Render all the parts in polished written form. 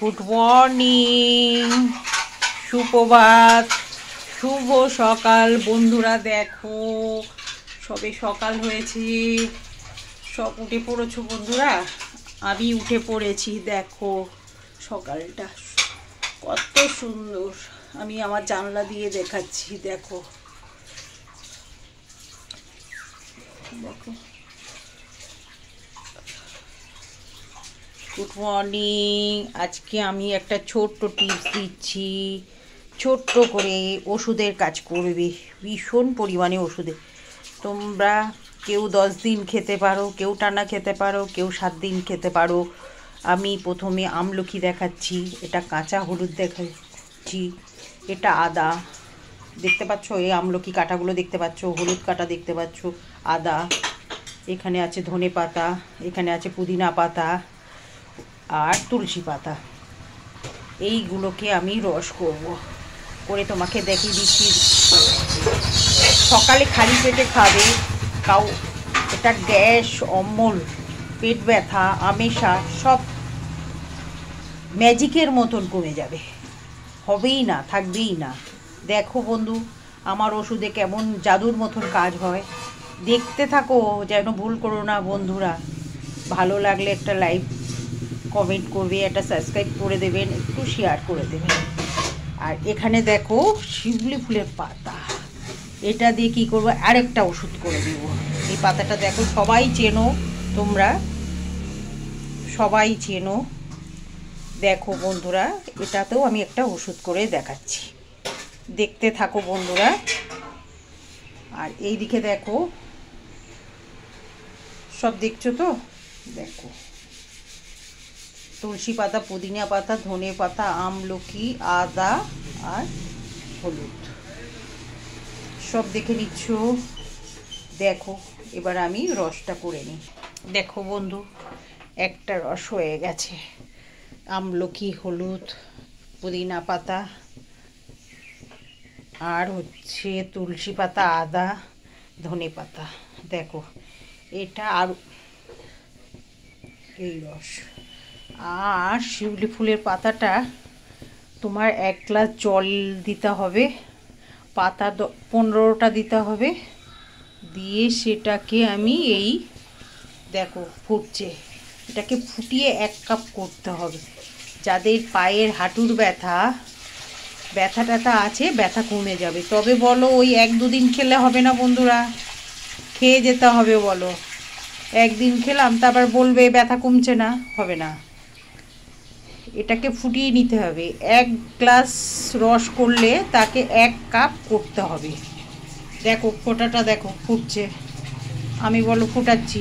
Good morning, সুপ্রভাত, শুভ সকাল বন্ধুরা। দেখো সবে সকাল হয়েছে, সব উঠে পড়েছো বন্ধুরা। আমি উঠে পড়েছি। দেখো সকালটা কত সুন্দর, আমি আমার জানলা দিয়ে দেখাচ্ছি। দেখো দেখো, গুড মর্নিং। আজকে আমি একটা ছোট্ট টিপস দিচ্ছি, ছোট্ট করে ওষুধের কাজ করবে, ভীষণ পরিমাণে ওষুধে। তোমরা কেউ 10 দিন খেতে পারো, কেউ টানা খেতে পারো, কেউ 7 দিন খেতে পারো। আমি প্রথমে আমলকি দেখাচ্ছি, এটা কাঁচা হলুদ দেখাচ্ছি, এটা আদা দেখতে পাচ্ছ, এই আমলকি কাঁটাগুলো দেখতে পাচ্ছ, হলুদ কাঁটা দেখতে পাচ্ছ, আদা, এখানে আছে ধনে পাতা, এখানে আছে পুদিনা পাতা আর তুলসী পাতা। এইগুলোকে আমি রস করে তোমাকে দেখিয়ে দিচ্ছি। সকালে খালি পেটে খাবে, এটা গ্যাস, অম্বল, পেট ব্যথা, আমেশা সব ম্যাজিকের মতন কমে যাবে, হবেই না, থাকবেই না। দেখো বন্ধু, আমার ওষুধে কেমন জাদুর মতন কাজ হয়। দেখতে থাকো, যেন ভুল করো না বন্ধুরা। ভালো লাগলে একটা লাইক কমেন্ট করবে, একটা সাবস্ক্রাইব করে দেবেন, একটু শেয়ার করে দেবেন। আর এখানে দেখো শিউলি ফুলের পাতা, এটা দিয়ে কী করবো, আরেকটা ওষুধ করে দেব। এই পাতাটা দেখো, সবাই চেনো, তোমরা সবাই চেনো। দেখো বন্ধুরা, এটাতেও আমি একটা ওষুধ করে দেখাচ্ছি, দেখতে থাকো বন্ধুরা। আর এই দিকে দেখো, সব দেখছো তো, দেখো তুলসী পাতা, পুদিনা পাতা, ধনে পাতা, আমলকি, আদা আর হলুদ, সব দেখে নিচ্ছ। দেখো এবার আমি রসটা করে নিই। দেখো বন্ধু, একটা রস হয়ে গেছে। আমলকি, হলুদ, পুদিনা পাতা আর হচ্ছে তুলসী পাতা, আদা, ধনে পাতা। দেখো এটা আর এই রস। আর শিউলি ফুলের পাতাটা তোমার 1 গ্লাস জল দিতে হবে, পাতা 15টা দিতে হবে, দিয়ে সেটাকে আমি এই দেখো ফুটছে, এটাকে ফুটিয়ে 1 কাপ করতে হবে। যাদের পায়ের হাঁটুর ব্যথা ট্যাথা আছে, ব্যথা কমে যাবে। তবে বলো ওই 1-2 দিন খেলে হবে না বন্ধুরা, খেয়ে যেতে হবে। বলো একদিন খেলাম, তারপর বলবে ব্যথা কমছে না, হবে না। এটাকে ফুটিয়ে নিতে হবে। 1 গ্লাস রস করলে তাকে 1 কাপ করতে হবে। দেখো ফোটাটা দেখো ফুটছে, আমি বলো ফুটাচ্ছি,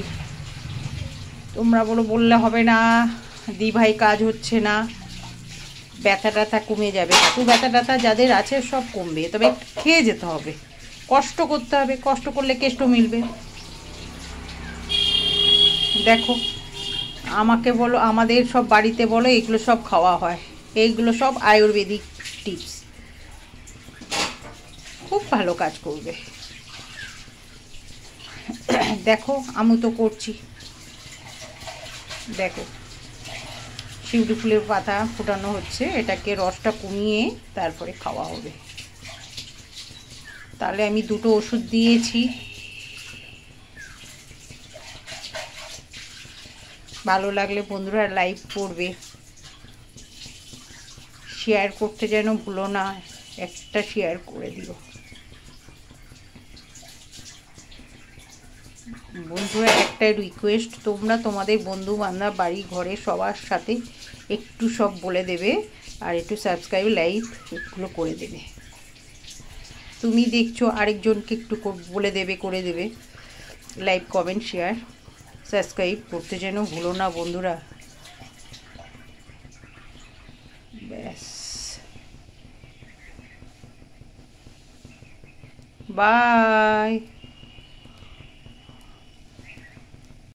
তোমরা বললে হবে না দি ভাই, কাজ হচ্ছে না। ব্যথা ট্যাথা কমে যাবে, হাঁটু ব্যথা ট্যাথা যাদের আছে সব কমবে, তবে খেয়ে যেতে হবে, কষ্ট করতে হবে, কষ্ট করলে কেষ্ট মিলবে। দেখো আমাকে বলো, আমাদের সব বাড়িতে বলো, এগুলো সব খাওয়া হয়, এইগুলো সব আয়ুর্বেদিক টিপস, খুব ভালো কাজ করবে। দেখো আমি তো করছি। দেখো শিউলি ফুলের পাতা ফোটানো হচ্ছে, এটাকে রসটা কমিয়ে তারপরে খাওয়া হবে। তাহলে আমি 2টো ওষুধ দিয়েছি। ভালো লাগলে বন্ধুরা লাইক করবে, শেয়ার করতে যেন ভুলো না, একটা শেয়ার করে দিও বন্ধুরা। একটা রিকোয়েস্ট, তোমরা তোমাদের বন্ধু বান্ধব, বাড়ি ঘরে সবার সাথে একটু সব বলে দেবে, আর একটু সাবস্ক্রাইব, লাইক এগুলো করে দেবে। তুমি দেখছো, আরেকজনকে একটু বলে দেবে, করে দেবে। লাইক, কমেন্ট, শেয়ার, সাবস্ক্রাইব করতে যেন ভুলো না বন্ধুরা। ব্যাস, বাই।